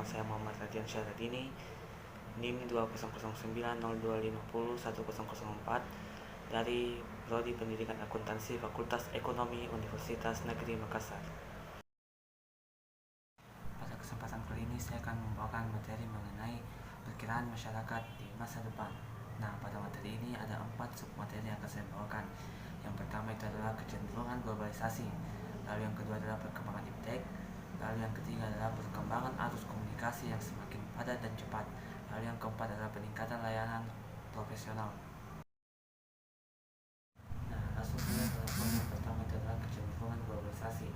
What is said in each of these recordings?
saya Muhammad Radian Syahradini, NIM 200902501004 dari Prodi Pendidikan Akuntansi Fakultas Ekonomi Universitas Negeri Makassar. Pada kesempatan kali ini saya akan membawakan materi mengenai perkiraan masyarakat di masa depan. Nah, pada materi ini ada 4 submateri yang akan saya bawakan. Yang pertama itu adalah kecenderungan globalisasi, lalu yang kedua adalah perkembangan iptek, lalu yang ketiga adalah perkembangan arus komunikasi yang semakin padat dan cepat, lalu yang keempat adalah peningkatan layanan profesional. Nah, langsung saja ke poin yang pertama itu adalah kecenderungan globalisasi.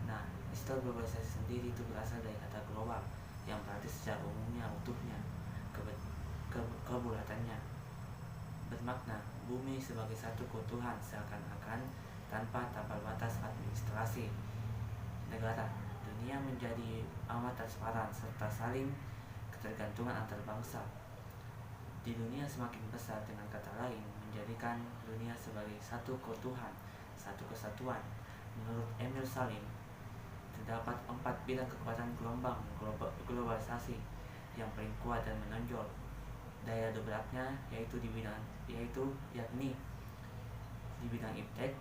Nah, istilah globalisasi sendiri itu berasal dari kata global, yang berarti secara umumnya, utuhnya, kebulatannya, bermakna bumi sebagai satu keutuhan seakan-akan tanpa tapal batas administrasi negara. Dunia menjadi amat transparan serta saling ketergantungan antar bangsa. Di dunia semakin besar, dengan kata lain, menjadikan dunia sebagai satu keutuhan, satu kesatuan. Menurut Emil Salim, terdapat 4 bidang kekuatan gelombang globalisasi yang paling kuat dan menonjol daya dobraknya yakni di bidang iptek,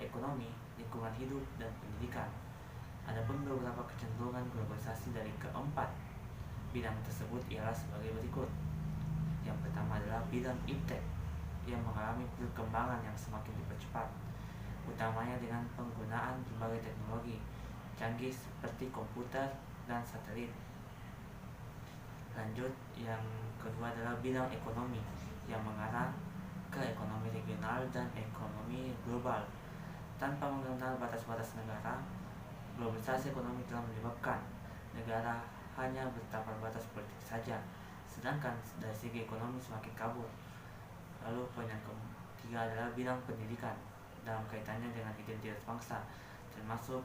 ekonomi, lingkungan hidup, dan pendidikan. Adapun beberapa kecenderungan globalisasi dari keempat bidang tersebut ialah sebagai berikut. Yang pertama adalah bidang iptek yang mengalami perkembangan yang semakin dipercepat, utamanya dengan penggunaan berbagai teknologi canggih seperti komputer dan satelit. Lanjut, yang kedua adalah bidang ekonomi yang mengarah ke ekonomi regional dan ekonomi global. Tanpa mengenal batas-batas negara, globalisasi ekonomi telah menyebabkan negara hanya bertapar batas politik saja, sedangkan dari segi ekonomi semakin kabur. Lalu poin yang ketiga adalah bidang pendidikan dalam kaitannya dengan identitas bangsa, termasuk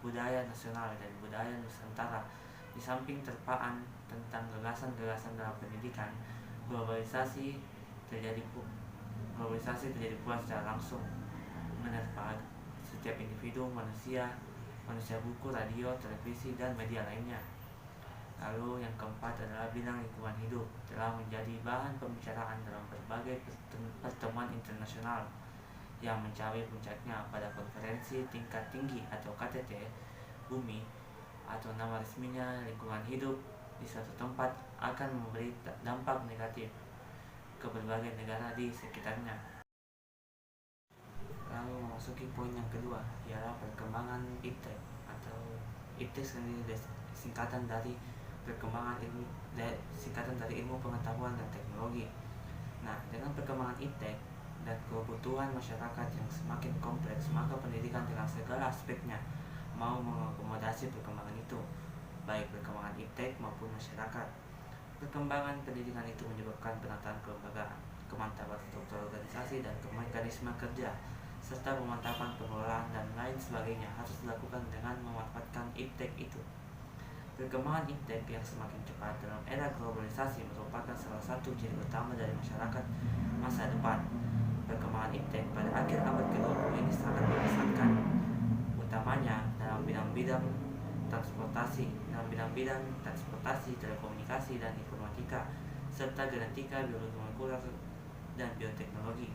budaya nasional dan budaya Nusantara. Di samping terpaan tentang gagasan-gagasan dalam pendidikan, globalisasi terjadi pula secara langsung, menerpa setiap individu, manusia buku, radio, televisi, dan media lainnya. Lalu yang keempat adalah bidang lingkungan hidup, telah menjadi bahan pembicaraan dalam berbagai pertemuan internasional yang mencapai puncaknya pada konferensi tingkat tinggi atau KTT Bumi, atau nama resminya lingkungan hidup di suatu tempat, akan memberi dampak negatif ke berbagai negara di sekitarnya. Lalu memasuki poin yang kedua, ialah perkembangan iptek, atau iptek sendiri singkatan dari ilmu pengetahuan dan teknologi. Nah, dengan perkembangan iptek dan kebutuhan masyarakat yang semakin kompleks, maka pendidikan dengan segala aspeknya mau mengakomodasi perkembangan itu, baik perkembangan iptek maupun masyarakat. Perkembangan pendidikan itu menyebabkan penataan kelembagaan, kemantapan struktur organisasi dan mekanisme kerja, serta pemantapan pengelolaan dan lain sebagainya harus dilakukan dengan memanfaatkan iptek itu. Perkembangan iptek yang semakin cepat dalam era globalisasi merupakan salah satu ciri utama dari masyarakat masa depan. Perkembangan iptek pada akhir abad ke-20 ini sangat mengesankan, utamanya dalam bidang-bidang transportasi, telekomunikasi dan informatika, serta genetika, biologi molekuler, dan bioteknologi.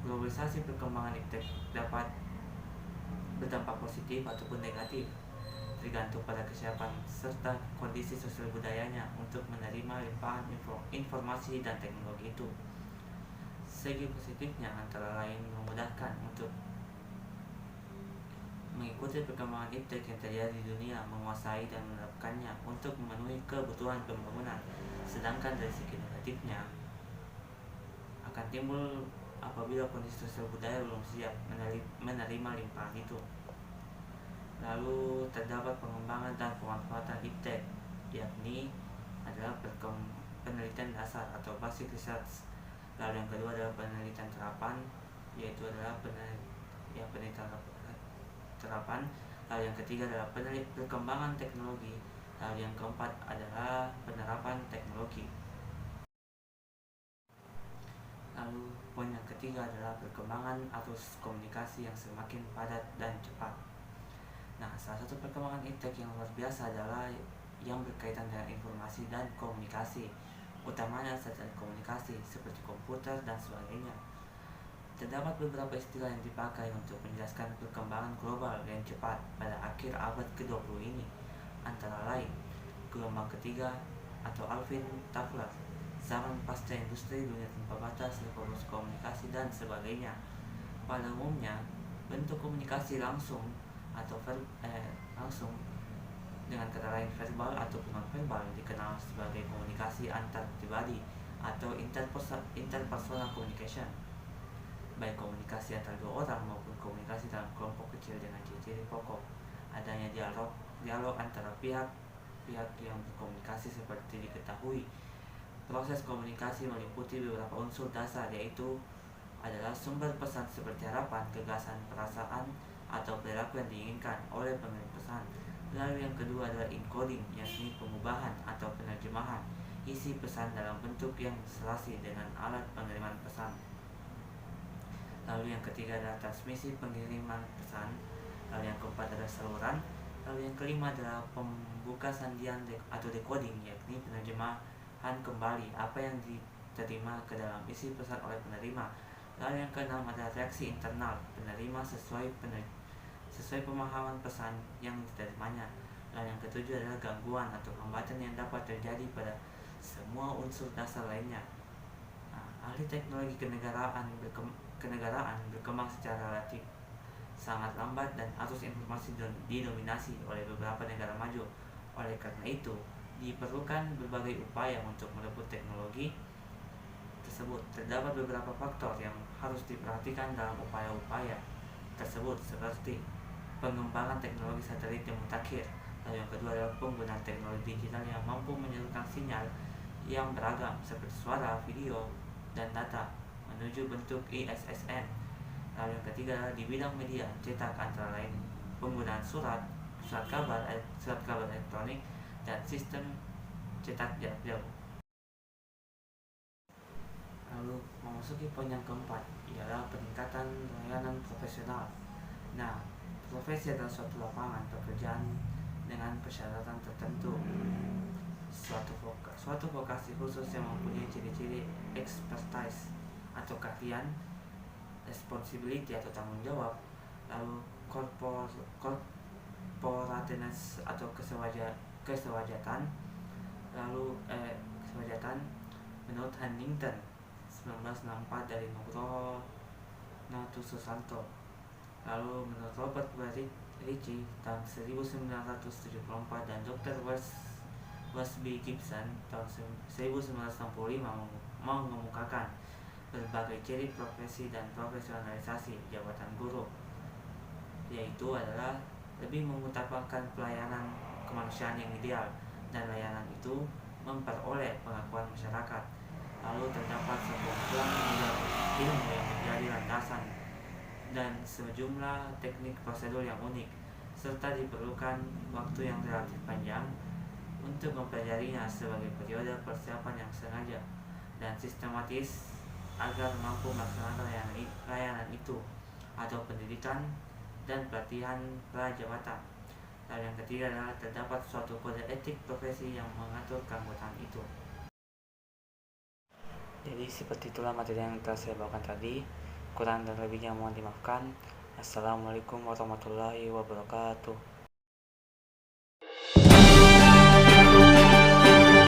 Globalisasi perkembangan iptek dapat berdampak positif ataupun negatif, tergantung pada kesiapan serta kondisi sosial budayanya untuk menerima limpahan informasi dan teknologi itu. Segi positifnya antara lain memudahkan untuk mengikuti perkembangan iptek yang terjadi di dunia, menguasai dan menerapkannya untuk memenuhi kebutuhan pembangunan. Sedangkan dari segi negatifnya akan timbul apabila kondisi sosial budaya belum siap menerima limpahan itu. Lalu terdapat pengembangan dan pemanfaatan iptek, yakni adalah penelitian dasar atau basic research. Lalu yang kedua adalah penelitian terapan, yaitu adalah penelitian terapan. Lalu yang ketiga adalah perkembangan teknologi. Lalu yang keempat adalah penerapan teknologi. Lalu poin yang ketiga adalah perkembangan arus komunikasi yang semakin padat dan cepat. Nah, salah satu perkembangan iptek yang luar biasa adalah yang berkaitan dengan informasi dan komunikasi, utamanya satelit komunikasi seperti komputer dan sebagainya. Terdapat beberapa istilah yang dipakai untuk menjelaskan perkembangan global yang cepat pada akhir abad ke-20 ini, antara lain gelombang ketiga atau Alvin Toffler, zaman pasca industri, dunia tanpa batas, revolusi komunikasi, dan sebagainya. Pada umumnya, bentuk komunikasi langsung atau langsung dengan kata lain verbal atau non-verbal dikenal sebagai komunikasi antar pribadi atau interpersonal communication, baik komunikasi antar dua orang maupun komunikasi dalam kelompok kecil dengan ciri-ciri pokok adanya dialog antara pihak yang berkomunikasi. Seperti diketahui, proses komunikasi meliputi beberapa unsur dasar, yaitu adalah sumber pesan seperti harapan, gagasan, perasaan, atau perilaku yang diinginkan oleh pengirim pesan. Lalu yang kedua adalah encoding, yakni pengubahan atau penerjemahan isi pesan dalam bentuk yang selasi dengan alat pengiriman pesan. Lalu yang ketiga adalah transmisi pengiriman pesan. Lalu yang keempat adalah saluran. Lalu yang kelima adalah pembuka sandian atau decoding, yakni penerjemahan kembali apa yang diterima ke dalam isi pesan oleh penerima. Lalu yang keenam adalah reaksi internal penerima sesuai pemahaman pesan yang diterimanya. Lalu yang ketujuh adalah gangguan atau hambatan yang dapat terjadi pada semua unsur dasar lainnya. Ahli teknologi kenegaraan berkembang secara relatif sangat lambat dan arus informasi didominasi oleh beberapa negara maju. Oleh karena itu, diperlukan berbagai upaya untuk merebut teknologi tersebut. Terdapat beberapa faktor yang harus diperhatikan dalam upaya-upaya tersebut, seperti pengembangan teknologi satelit yang mutakhir. Lalu yang kedua adalah penggunaan teknologi digital yang mampu menyalurkan sinyal yang beragam seperti suara, video, dan data menuju bentuk ISSN. Lalu yang ketiga adalah di bidang media cetak, antara lain penggunaan surat kabar elektronik, dan sistem cetak jarak jauh. Lalu memasuki poin yang keempat ialah peningkatan layanan profesional. Profesi adalah suatu lapangan pekerjaan dengan persyaratan tertentu, suatu vokasi khusus yang mempunyai ciri-ciri expertise atau keahlian, responsibility atau tanggung jawab, lalu corporateness atau kesewajatan, lalu kesewajatan menurut Huntington 1964 dari Nugroho Susanto. Lalu menurut Robert Ritchie tahun 1974 dan Dr. Wesby Gibson tahun 1965 mengemukakan berbagai ciri profesi dan profesionalisasi jabatan guru, yaitu adalah lebih mengutamakan pelayanan kemanusiaan yang ideal, dan layanan itu memperoleh pengakuan masyarakat. Lalu terdapat sekumpulan ilmu yang menjadi landasan dan sejumlah teknik prosedur yang unik, serta diperlukan waktu yang relatif panjang untuk mempelajarinya sebagai periode persiapan yang sengaja dan sistematis agar mampu melaksanakan layanan itu atau pendidikan dan pelatihan prajabatan. Dan yang ketiga adalah terdapat suatu kode etik profesi yang mengatur keanggotaan itu. Jadi seperti itulah materi yang telah saya bawakan tadi. Kurang dan lebihnya mohon dimaafkan. Assalamualaikum warahmatullahi wabarakatuh.